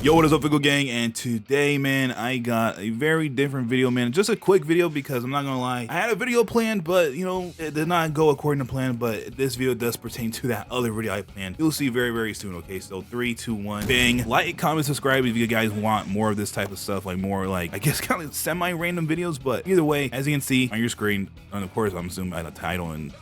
Yo, what is up, Vicco gang? And today, man, I got a very different video, man. Just a quick video because I'm not gonna lie, I had a video planned, but you know, it did not go according to plan. But this video does pertain to that other video I planned. You'll see very, very soon. Okay, so 3, 2, 1, bang! Like, comment, subscribe if you guys want more of this type of stuff, like more like I guess kind of semi-random videos. But either way, as you can see on your screen, and of course I'm assuming by the title and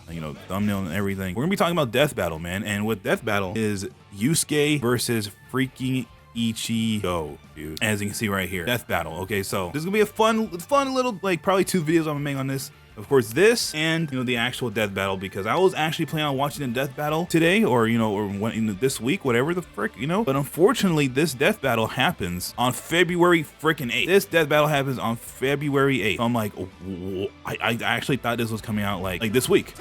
thumbnail and everything, we're gonna be talking about Death Battle, man. And what Death Battle is, Yusuke versus freaking Ichigo, dude. As you can see right here, Death Battle. Okay, so this is gonna be a fun little, like, probably 2 videos I'm gonna make on this. Of course, this and the actual Death Battle, because I was actually planning on watching the Death Battle today, or this week, whatever the frick, But unfortunately, this Death Battle happens on February freaking 8th. This Death Battle happens on February 8th. So I'm like, I actually thought this was coming out like this week.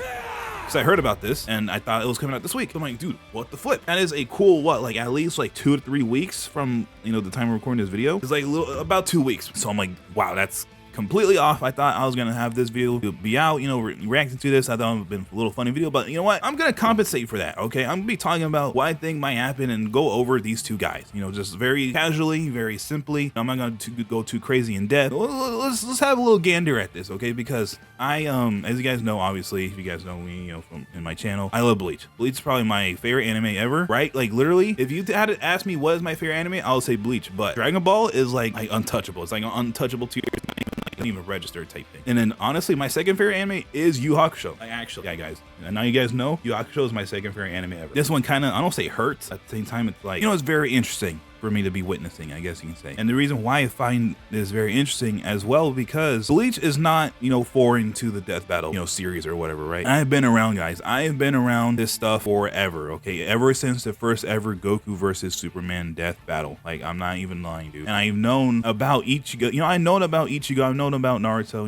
So I heard about this and I thought it was coming out this week. I'm like, dude, what the flip? That is a cool, like at least like 2 to 3 weeks from, the time of recording this video. It's like about 2 weeks. So I'm like, wow, that's completely off. I thought I was gonna have this video be out, reacting to this. I thought it would have been a little funny video, but you know what? I'm gonna compensate for that, okay? I'm gonna be talking about what I think might happen and go over these 2 guys, just very casually, very simply. I'm not gonna go too crazy in depth. Let's have a little gander at this, okay? Because I, as you guys know, obviously, if you guys know me, from in my channel, I love Bleach. Bleach is probably my favorite anime ever, right? Like literally, if you had to ask me what is my favorite anime, I would say Bleach. But Dragon Ball is like untouchable. It's like an untouchable tier. Even register type thing. And then honestly, my second favorite anime is Yu Hakusho. Yeah, guys, and now you guys know Yu Hakusho is my second favorite anime ever. This one kind of, I don't say hurts, at the same time it's like, it's very interesting for me to be witnessing, I guess you can say. And the reason why I find this very interesting as well, because Bleach is not, foreign to the Death Battle, series or whatever, right? I've been around, guys. I have been around this stuff forever, okay? Ever since the first ever Goku versus Superman Death Battle. Like, I'm not even lying, dude. And I've known about Ichigo. I've known about Ichigo. I've known about Naruto,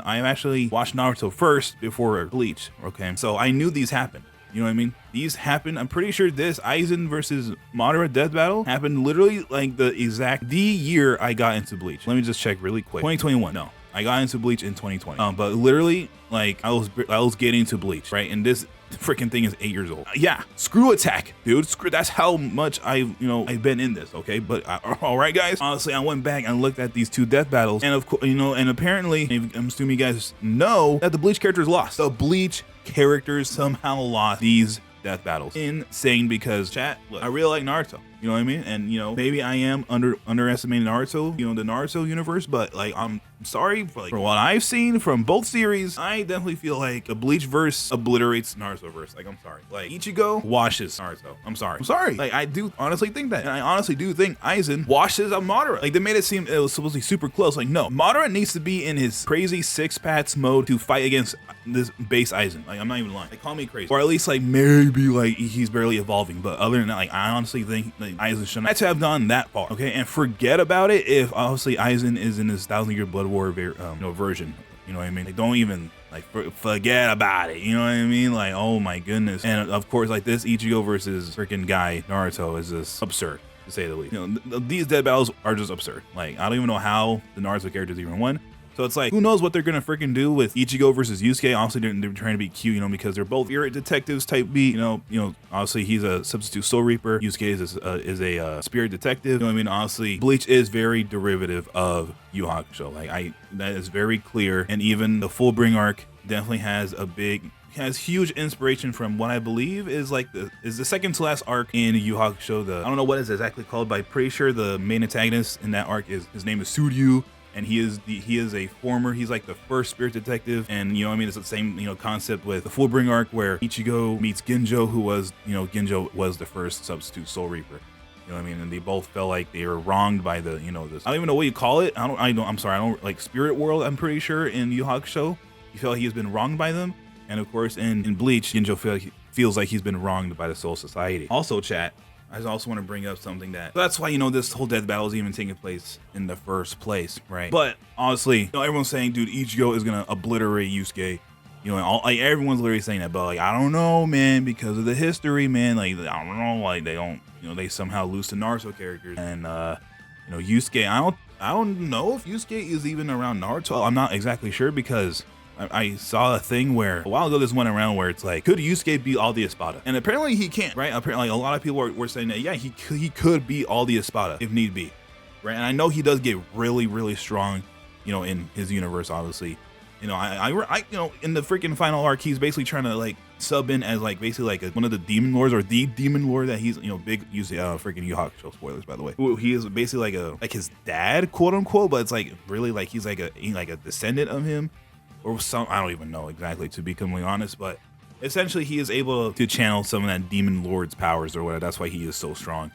I actually watched Naruto first before Bleach, okay? So I knew these happened. You know what I mean? These happened. I'm pretty sure this Aizen versus Madara Death Battle happened literally like the year I got into Bleach. Let me just check really quick. 2021. No, I got into Bleach in 2020. But literally, like I was getting to Bleach, right? And this freaking thing is 8 years old. Yeah, screw Attack, dude. That's how much I've been in this. Okay, but all right, guys. Honestly, I went back and looked at these 2 Death Battles, and of course, and apparently, I'm assuming you guys know that the Bleach characters lost. The Bleach characters somehow lost these Death Battles. Insane, because chat, look, I really like Naruto. You know what I mean? And maybe I am underestimating Naruto, the Naruto universe, but like I'm sorry, for what I've seen from both series, I definitely feel like the Bleach verse obliterates Naruto verse. Like, I'm sorry. Like, Ichigo washes Naruto. I'm sorry. Like, I do honestly think that. And I honestly do think Aizen washes a Madara. Like, they made it seem it was supposed to be super close. Like, no. Madara needs to be in his crazy 6-pats mode to fight against this base Aizen. Like, I'm not even lying. They call me crazy. Or at least, like, maybe, like, he's barely evolving. But other than that, like, I honestly think, like, Aizen shouldn't have to have gone that far. Okay? And forget about it if, obviously, Aizen is in his 1,000-year Blood War version. You know what I mean? Like, don't even like forget about it. You know what I mean? Like, oh my goodness. And of course, like, this Ichigo versus freaking guy Naruto is just absurd, to say the least. These Death Battles are just absurd. Like, I don't even know how the Naruto characters even won. So it's like, who knows what they're gonna freaking do with Ichigo versus Yusuke? Obviously, they're trying to be cute, because they're both spirit detectives type beat. Obviously he's a substitute Soul Reaper. Yusuke is a spirit detective. You know what I mean? Honestly, Bleach is very derivative of Yu Hakusho. Like, that is very clear. And even the Fullbring arc definitely has huge inspiration from what I believe is the second to last arc in Yu Hakusho. I don't know what it's exactly called, but I'm pretty sure the main antagonist in that arc his name is Soooo. And he's like the first spirit detective, and it's the same concept with the Fullbring arc where Ichigo meets Ginjo, who was Ginjo was the first substitute Soul Reaper. You know what I mean? And they both felt like they were wronged by this. I don't even know what you call it. I'm sorry. I don't like Spirit World. I'm pretty sure in Yu Hakusho, he felt like he has been wronged by them, and of course in Bleach, Ginjo feels like he's been wronged by the Soul Society. Also, chat, I also want to bring up something that's why, this whole Death Battle is even taking place in the first place, right? But honestly, everyone's saying, dude, Ichigo is going to obliterate Yusuke. Like, everyone's literally saying that, but like, I don't know, man, because of the history, man. Like, I don't know, like, they don't, they somehow lose to Naruto characters. And, Yusuke, I don't know if Yusuke is even around Naruto. I'm not exactly sure, because I saw a thing where a while ago this went around where it's like, could Yusuke beat all the Espada? And apparently he can't, right? Apparently a lot of people were saying that, yeah, he could beat all the Espada if need be, right? And I know he does get really strong, you know, in his universe, obviously. You know, I you know, in the freaking final arc, he's basically trying to like sub in as like basically like one of the demon lords, or the demon lord that he's, you know, big freaking Yu Hakusho, spoilers by the way. He is basically like his dad, quote unquote, but it's like really like he's like a descendant of him or some, I don't even know exactly, to be completely honest, but essentially he is able to channel some of that demon lord's powers or whatever. That's why he is so strong,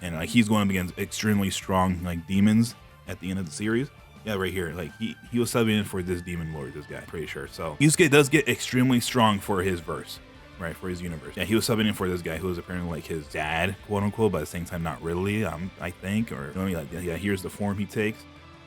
and like he's going up against extremely strong like demons at the end of the series. Yeah, right here, like he was subbing in for this demon lord, this guy, pretty sure. So Yusuke does get extremely strong for his verse, right, for his universe. Yeah, he was subbing in for this guy who was apparently like his dad, quote unquote, but at the same time not really, I think, or you know what I mean? Like, yeah, here's the form he takes.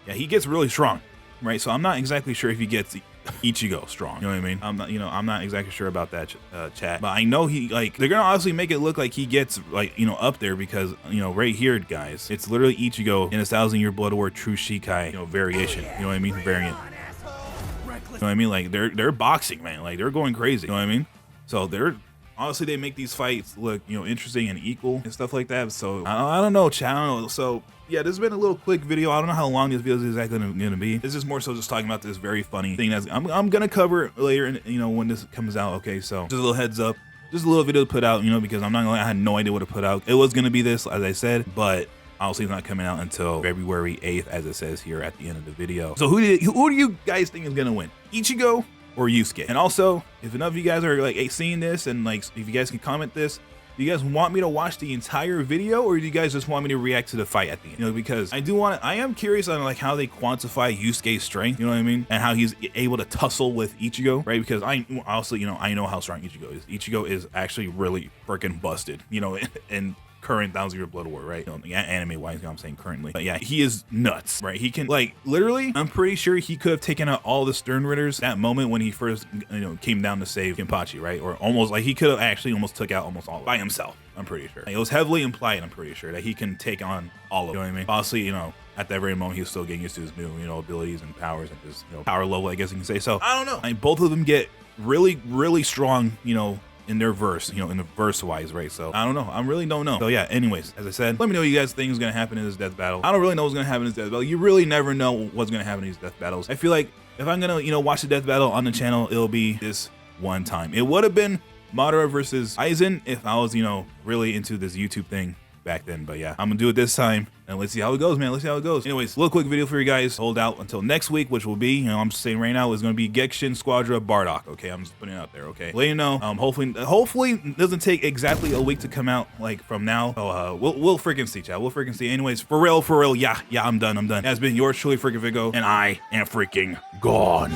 Yeah, he gets really strong, right? So I'm not exactly sure if he gets Ichigo strong, you know what I mean? I'm not exactly sure about that, chat, but I know he, like, they're gonna obviously make it look like he gets like, you know, up there, because, you know, right here, guys, it's literally Ichigo in a 1000-year Blood War True Shikai, you know, variation, you know what I mean, variant, you know what I mean? Like they're boxing, man, like they're going crazy, you know what I mean? So they're honestly, they make these fights look, you know, interesting and equal and stuff like that. So I don't know, chat, I don't know. So yeah, this has been a little quick video. I don't know how long this video is exactly gonna be. This is more so just talking about this very funny thing that's I'm gonna cover later, and you know, when this comes out. Okay, so just a little heads up, just a little video to put out, you know, because I'm not gonna lie, I had no idea what to put out. It was gonna be this, as I said, but obviously it's not coming out until February 8th, as it says here at the end of the video. So who do you guys think is gonna win, Ichigo or Yusuke? And also, if enough of you guys are like seeing this, and like if you guys can comment this, do you guys want me to watch the entire video, or do you guys just want me to react to the fight at the end? You know, because I am curious on like how they quantify Yusuke's strength, you know what I mean, and how he's able to tussle with Ichigo, right? Because I also, you know, I know how strong Ichigo is. Ichigo is actually really freaking busted, you know, and current 1000-year Blood War, right? You know, anime wise, you know what I'm saying, currently. But yeah, he is nuts, right? He can, like, literally, I'm pretty sure he could have taken out all the Stern Ritters that moment when he first, you know, came down to save Kenpachi, right? Or almost, like, he could have actually almost took out almost all by himself, I'm pretty sure. Like, it was heavily implied, I'm pretty sure, that he can take on all of them, you know what I mean? Obviously, you know, at that very moment, he was still getting used to his new, you know, abilities and powers and his, you know, power level, I guess you can say. So I don't know. I mean, both of them get really strong, you know, in their verse, you know, in the verse wise, right? So I don't know, I really don't know. So yeah, anyways, as I said, let me know what you guys think is gonna happen in this death battle. I don't really know what's gonna happen in this death battle. You really never know what's gonna happen in these death battles. I feel like if I'm gonna, you know, watch the death battle on the channel, it'll be this one time. It would have been Madara versus Aizen if I was, you know, really into this YouTube thing back then, but yeah, I'm gonna do it this time, and let's see how it goes, man. Let's see how it goes. Anyways, a little quick video for you guys. Hold out until next week, which will be, you know, I'm just saying right now, is gonna be Genshin Squadra Bardock. Okay, I'm just putting it out there. Okay, let you know. Hopefully it doesn't take exactly a week to come out, like from now. So we'll freaking see, chat. We'll freaking see. Anyways, for real. Yeah, I'm done. It has been yours truly, freaking Vicco, and I am freaking gone.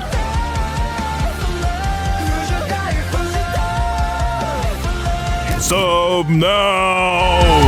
Sub now.